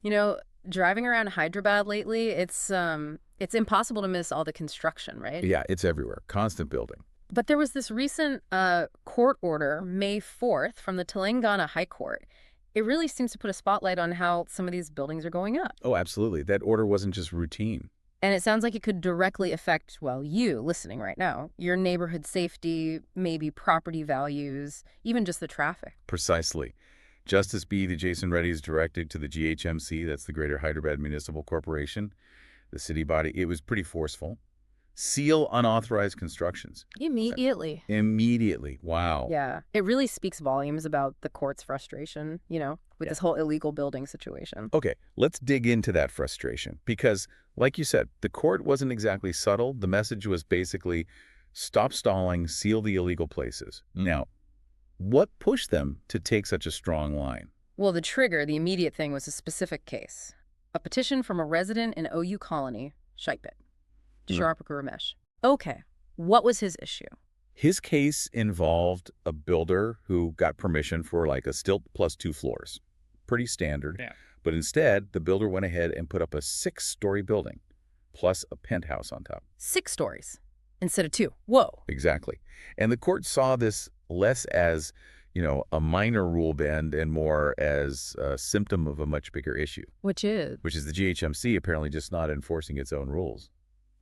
You know, driving around Hyderabad lately, it's impossible to miss all the construction, right? Yeah, it's everywhere. Constant building. But there was this recent court order, May 4th, from the Telangana High Court. It really seems to put a spotlight on how some of these buildings are going up. Oh, absolutely. That order wasn't just routine. And it sounds like it could directly affect, well, you listening right now, your neighborhood safety, maybe property values, even just the traffic. Precisely. Justice B. Jason Reddy is directed to the GHMC, that's the Greater Hyderabad Municipal Corporation, the city body. It was pretty forceful. Seal unauthorized constructions. Immediately. Immediately. Wow. Yeah. It really speaks volumes about the court's frustration, with Yeah. this whole illegal building situation. Okay, let's dig into that frustration because, like you said, the court wasn't exactly subtle. The message was basically stop stalling, seal the illegal places. Now, what pushed them to take such a strong line? Well, the immediate thing was a specific case. A petition from a resident in OU Colony, Shaipet, Mm. Sharapur Ramesh. Okay, what was his issue? His case involved a builder who got permission for like a stilt plus 2 floors. Pretty standard. Yeah. But instead, the builder went ahead and put up a 6-story building plus a penthouse on top. 6 stories instead of 2. Whoa. Exactly. And the court saw this less as, a minor rule bend and more as a symptom of a much bigger issue, Which is? which is the GHMC apparently just not enforcing its own rules,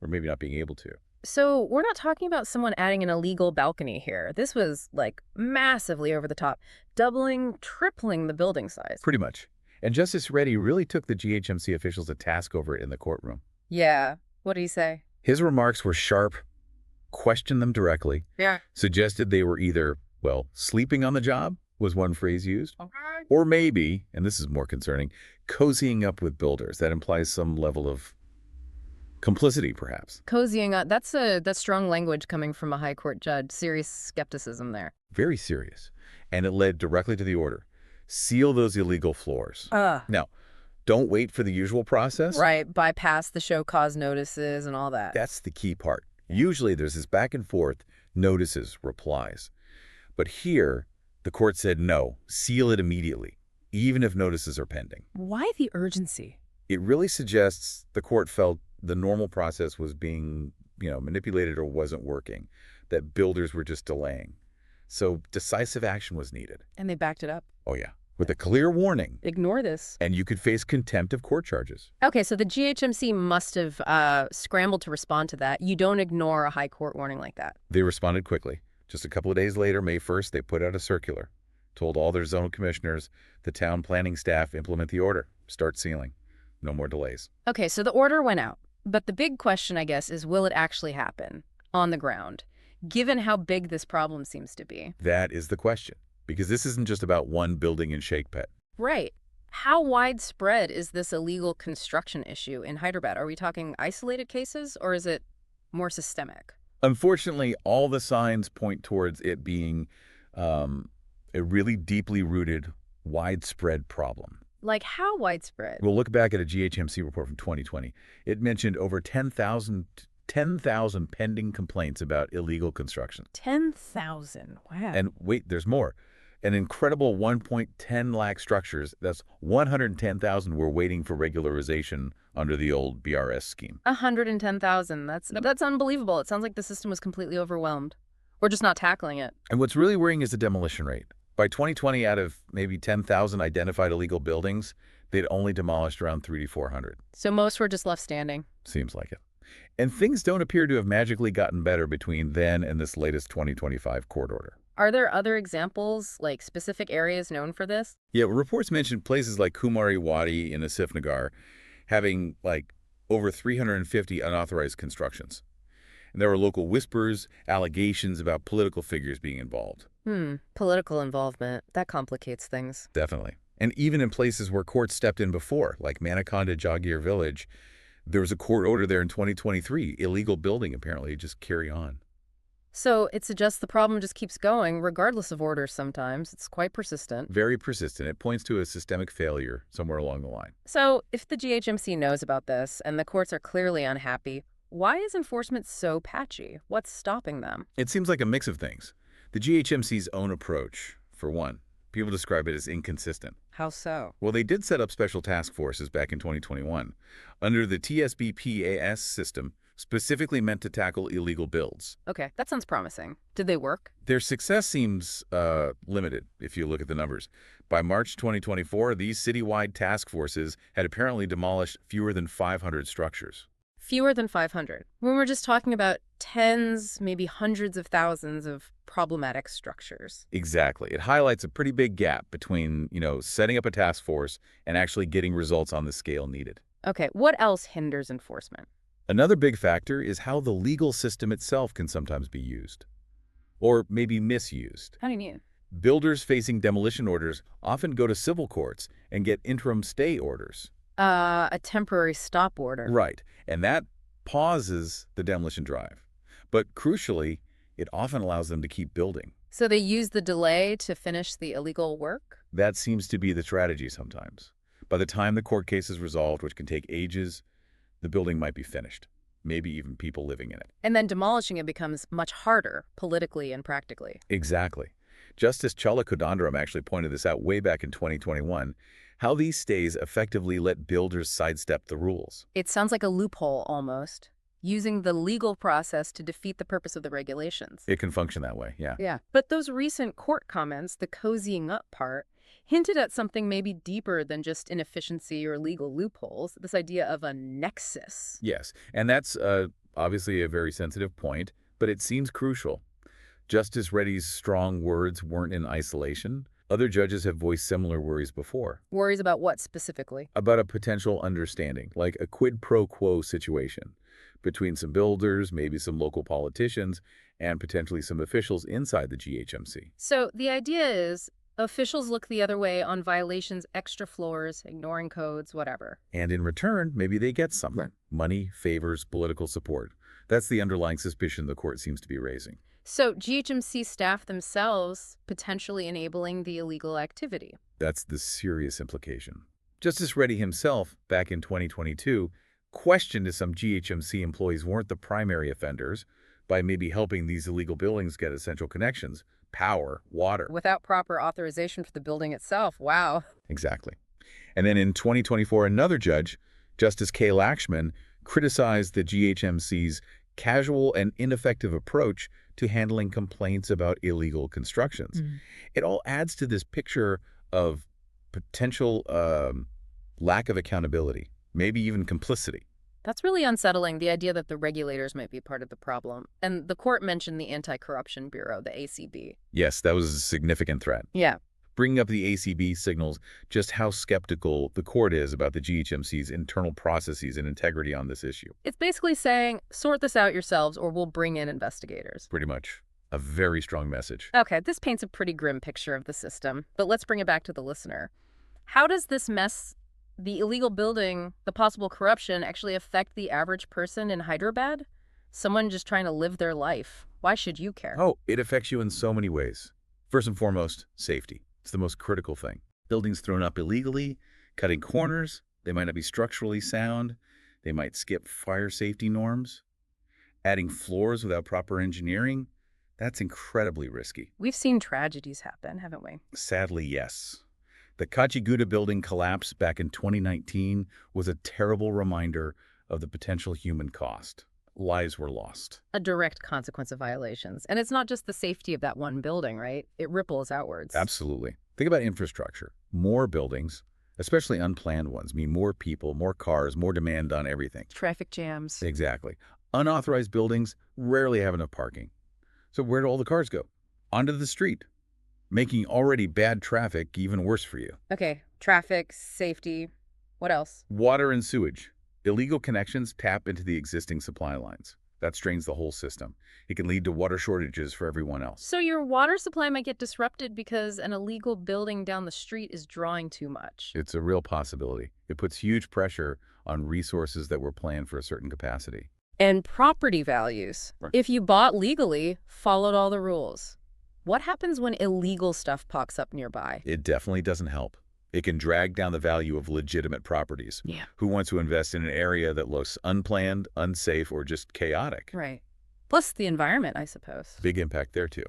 or maybe not being able to. So we're not talking about someone adding an illegal balcony here. This was, like, massively over the top, doubling, tripling the building size. Pretty much. And Justice Reddy really took the GHMC officials to task over it in the courtroom. Yeah. What did he say? His remarks were sharp, questioned them directly, Yeah. suggested they were either, well, sleeping on the job was one phrase used, Okay. or maybe, and this is more concerning, cozying up with builders. That implies some level of complicity, perhaps. Cozying up, that's strong language coming from a high court judge. Serious skepticism there. Very serious. And it led directly to the order. Seal those illegal floors. Now, don't wait for the usual process. Right, bypass the show cause notices and all that. That's the key part. Usually there's this back and forth, notices, replies. But here, the court said no, seal it immediately, even if notices are pending. Why the urgency? It really suggests the court felt the normal process was being, manipulated or wasn't working, that builders were just delaying. So decisive action was needed. And they backed it up. Oh, yeah. With a clear warning. Ignore this. And you could face contempt of court charges. Okay, so the GHMC must have scrambled to respond to that. You don't ignore a high court warning like that. They responded quickly. Just a couple of days later, May 1st, they put out a circular, told all their zone commissioners, the town planning staff, implement the order, start sealing. No more delays. Okay, so the order went out. But the big question, I guess, is will it actually happen on the ground, given how big this problem seems to be? That is the question, because this isn't just about one building in Shaikpet. Right. How widespread is this illegal construction issue in Hyderabad? Are we talking isolated cases, or is it more systemic? Unfortunately, all the signs point towards it being a really deeply rooted, widespread problem. Like how widespread? We'll look back at a GHMC report from 2020. It mentioned over 10,000 pending complaints about illegal construction. 10,000. Wow. And wait, there's more. An incredible 1.10 lakh structures, that's 110,000 were waiting for regularization under the old BRS scheme. 110,000. That's unbelievable. It sounds like the system was completely overwhelmed. Or just not tackling it. And what's really worrying is the demolition rate. By 2020, out of maybe 10,000 identified illegal buildings, they'd only demolished around 300 to 400. So most were just left standing. Seems like it. And things don't appear to have magically gotten better between then and this latest 2025 court order. Are there other examples, like specific areas known for this? Yeah, reports mentioned places like Kumari Wadi in Asifnagar having like over 350 unauthorized constructions. And there were local whispers, allegations about political figures being involved. Political involvement. That complicates things. Definitely. And even in places where courts stepped in before, like Manakonda Jagir Village, there was a court order there in 2023. Illegal building, apparently, just carry on. So it suggests the problem just keeps going, regardless of orders sometimes. It's quite persistent. Very persistent. It points to a systemic failure somewhere along the line. So if the GHMC knows about this and the courts are clearly unhappy, why is enforcement so patchy? What's stopping them? It seems like a mix of things. The GHMC's own approach, for one. People describe it as inconsistent. How so? Well, they did set up special task forces back in 2021 under the TSBPAS system, specifically meant to tackle illegal builds. Okay, that sounds promising. Did they work? Their success seems limited if you look at the numbers. By March 2024, these citywide task forces had apparently demolished fewer than 500 structures. Fewer than 500. When we're just talking about tens, maybe hundreds of thousands of problematic structures. Exactly. It highlights a pretty big gap between, setting up a task force and actually getting results on the scale needed. Okay, what else hinders enforcement? Another big factor is how the legal system itself can sometimes be used, or maybe misused. How do you mean? Builders facing demolition orders often go to civil courts and get interim stay orders. A temporary stop order. Right, and that pauses the demolition drive. But crucially, it often allows them to keep building. So they use the delay to finish the illegal work? That seems to be the strategy sometimes. By the time the court case is resolved, which can take ages, the building might be finished, maybe even people living in it. And then demolishing it becomes much harder, politically and practically. Exactly. Justice Challa Kodandram actually pointed this out way back in 2021, how these stays effectively let builders sidestep the rules. It sounds like a loophole almost, using the legal process to defeat the purpose of the regulations. It can function that way, yeah. Yeah. But those recent court comments, the cozying up part, hinted at something maybe deeper than just inefficiency or legal loopholes, this idea of a nexus. Yes, and that's obviously a very sensitive point, but it seems crucial. Justice Reddy's strong words weren't in isolation. Other judges have voiced similar worries before. Worries about what specifically? About a potential understanding, like a quid pro quo situation between some builders, maybe some local politicians, and potentially some officials inside the GHMC. So the idea is officials look the other way on violations, extra floors, ignoring codes, whatever. And in return, maybe they get something. Right. Money, favors, political support. That's the underlying suspicion the court seems to be raising. So GHMC staff themselves potentially enabling the illegal activity. That's the serious implication. Justice Reddy himself, back in 2022, questioned if some GHMC employees weren't the primary offenders by maybe helping these illegal buildings get essential connections, power, water. Without proper authorization for the building itself. Wow. Exactly. And then in 2024, another judge, Justice K. Lakshman, criticized the GHMC's casual and ineffective approach to handling complaints about illegal constructions. It all adds to this picture of potential lack of accountability, maybe even complicity. That's really unsettling, the idea that the regulators might be part of the problem. And the court mentioned the Anti-Corruption Bureau, the ACB. Yes, that was a significant threat. Yeah. Bringing up the ACB signals just how skeptical the court is about the GHMC's internal processes and integrity on this issue. It's basically saying, sort this out yourselves or we'll bring in investigators. Pretty much. A very strong message. Okay, this paints a pretty grim picture of the system, but let's bring it back to the listener. How does this mess, the illegal building, the possible corruption, actually affect the average person in Hyderabad? Someone just trying to live their life. Why should you care? Oh, it affects you in so many ways. First and foremost, safety. It's the most critical thing. Buildings thrown up illegally, cutting corners, they might not be structurally sound, they might skip fire safety norms. Adding floors without proper engineering, that's incredibly risky. We've seen tragedies happen, haven't we? Sadly, yes. The Kachiguda building collapse back in 2019 was a terrible reminder of the potential human cost. Lives were lost. A direct consequence of violations. And it's not just the safety of that one building, right? It ripples outwards. Absolutely. Think about infrastructure. More buildings, especially unplanned ones, mean more people, more cars, more demand on everything. Traffic jams. Exactly. Unauthorized buildings rarely have enough parking. So where do all the cars go? Onto the street, making already bad traffic even worse for you. Okay, traffic, safety, what else? Water and sewage. Illegal connections tap into the existing supply lines. That strains the whole system. It can lead to water shortages for everyone else. So your water supply might get disrupted because an illegal building down the street is drawing too much. It's a real possibility. It puts huge pressure on resources that were planned for a certain capacity. And property values. Right. If you bought legally, followed all the rules. What happens when illegal stuff pops up nearby? It definitely doesn't help. It can drag down the value of legitimate properties. Yeah. Who wants to invest in an area that looks unplanned, unsafe, or just chaotic? Right. Plus the environment, I suppose. Big impact there, too.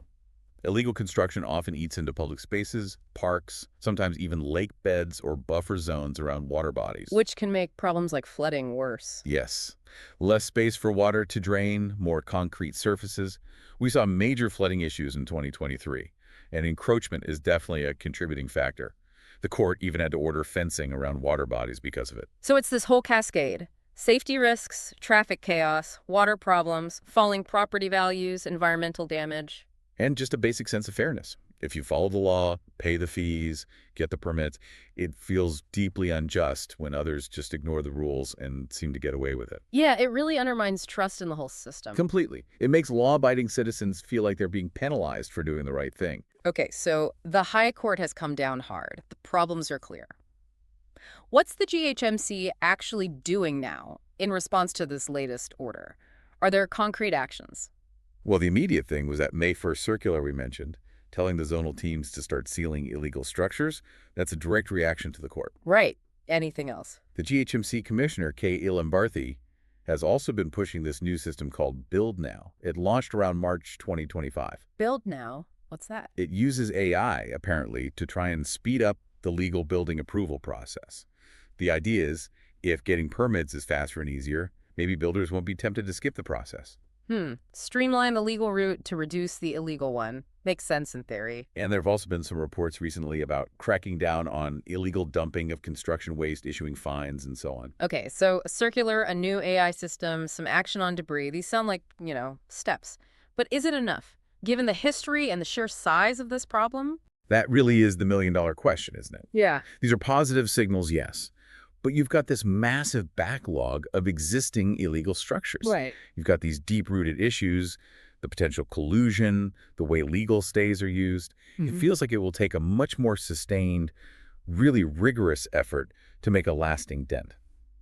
Illegal construction often eats into public spaces, parks, sometimes even lake beds or buffer zones around water bodies. Which can make problems like flooding worse. Yes. Less space for water to drain, more concrete surfaces. We saw major flooding issues in 2023, and encroachment is definitely a contributing factor. The court even had to order fencing around water bodies because of it. So it's this whole cascade. Safety risks, traffic chaos, water problems, falling property values, environmental damage. And just a basic sense of fairness. If you follow the law, pay the fees, get the permits, it feels deeply unjust when others just ignore the rules and seem to get away with it. Yeah, it really undermines trust in the whole system. Completely. It makes law-abiding citizens feel like they're being penalized for doing the right thing. Okay, so the High Court has come down hard. The problems are clear. What's the GHMC actually doing now in response to this latest order? Are there concrete actions? Well, the immediate thing was that May 1st circular we mentioned, telling the zonal teams to start sealing illegal structures. That's a direct reaction to the court. Right. Anything else? The GHMC commissioner, K. Ilambarthi, has also been pushing this new system called Build Now. It launched around March 2025. Build Now? What's that? It uses AI, apparently, to try and speed up the legal building approval process. The idea is, if getting permits is faster and easier, maybe builders won't be tempted to skip the process. Streamline the legal route to reduce the illegal one. Makes sense in theory. And there have also been some reports recently about cracking down on illegal dumping of construction waste, issuing fines, and so on. Okay, so a circular, a new AI system, some action on debris. These sound like, steps. But is it enough? Given the history and the sheer size of this problem? That really is the million-dollar question, isn't it? Yeah. These are positive signals, yes. But you've got this massive backlog of existing illegal structures. Right. You've got these deep-rooted issues, the potential collusion, the way legal stays are used. It feels like it will take a much more sustained, really rigorous effort to make a lasting dent.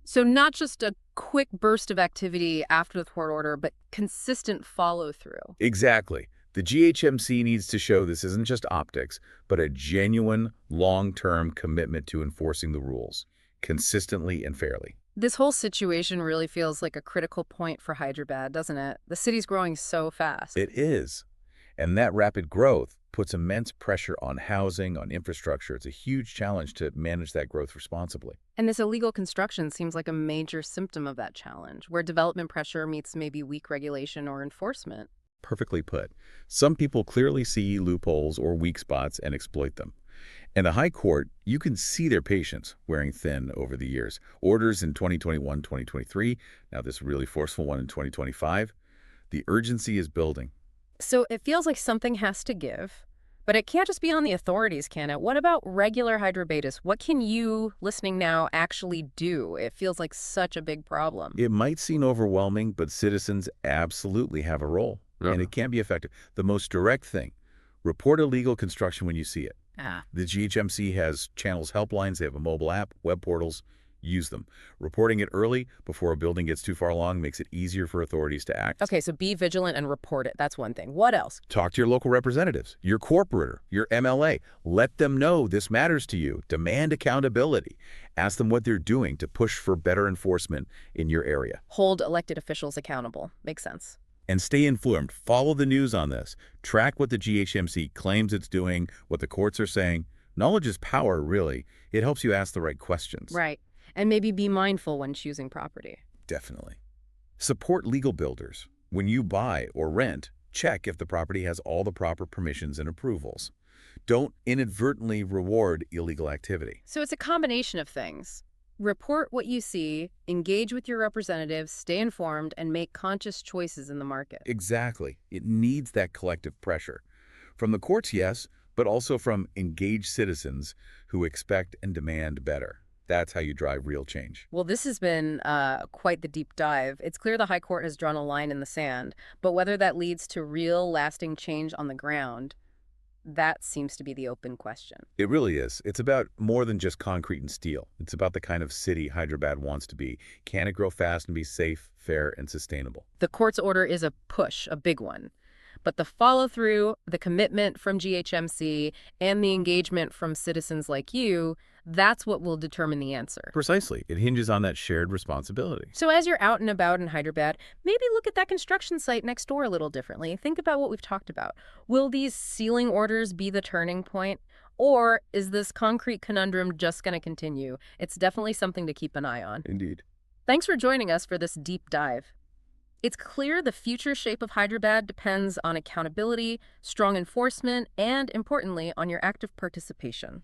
So not just a quick burst of activity after the court order, but consistent follow-through. Exactly. The GHMC needs to show this isn't just optics, but a genuine, long-term commitment to enforcing the rules, consistently and fairly. This whole situation really feels like a critical point for Hyderabad, doesn't it? The city's growing so fast. It is. And that rapid growth puts immense pressure on housing, on infrastructure. It's a huge challenge to manage that growth responsibly. And this illegal construction seems like a major symptom of that challenge, where development pressure meets maybe weak regulation or enforcement. Perfectly put. Some people clearly see loopholes or weak spots and exploit them. In the High Court, you can see their patience wearing thin over the years. Orders in 2021, 2023, now this really forceful one in 2025. The urgency is building. So it feels like something has to give, but it can't just be on the authorities, can it? What about regular Hyderabadists? What can you, listening now, actually do? It feels like such a big problem. It might seem overwhelming, but citizens absolutely have a role, and it can be effective. The most direct thing, report illegal construction when you see it. The GHMC has channels, helplines, they have a mobile app, web portals. Use them. Reporting it early before a building gets too far along makes it easier for authorities to act. Okay, so be vigilant and report it. That's one thing. What else? Talk to your local representatives, your corporator, your MLA. Let them know this matters to you. Demand accountability. Ask them what they're doing to push for better enforcement in your area. Hold elected officials accountable. Makes sense. And stay informed. Follow the news on this. Track what the GHMC claims it's doing, what the courts are saying. Knowledge is power, really. It helps you ask the right questions. Right. And maybe be mindful when choosing property. Definitely. Support legal builders. When you buy or rent, check if the property has all the proper permissions and approvals. Don't inadvertently reward illegal activity. So it's a combination of things. Report what you see, engage with your representatives, stay informed, and make conscious choices in the market. Exactly. It needs that collective pressure. From the courts, yes, but also from engaged citizens who expect and demand better. That's how you drive real change. Well, this has been quite the deep dive. It's clear the High Court has drawn a line in the sand, but whether that leads to real, lasting change on the ground, that seems to be the open question. It really is. It's about more than just concrete and steel. It's about the kind of city Hyderabad wants to be. Can it grow fast and be safe, fair, and sustainable? The court's order is a push, a big one. But the follow-through, the commitment from GHMC, and the engagement from citizens like you, That's what will determine the answer. Precisely. It hinges on that shared responsibility. So as you're out and about in Hyderabad, maybe look at that construction site next door a little differently. Think about what we've talked about. Will these ceiling orders be the turning point? Or is this concrete conundrum just going to continue? It's definitely something to keep an eye on. Indeed. Thanks for joining us for this deep dive. It's clear the future shape of Hyderabad depends on accountability, strong enforcement, and, importantly, on your active participation.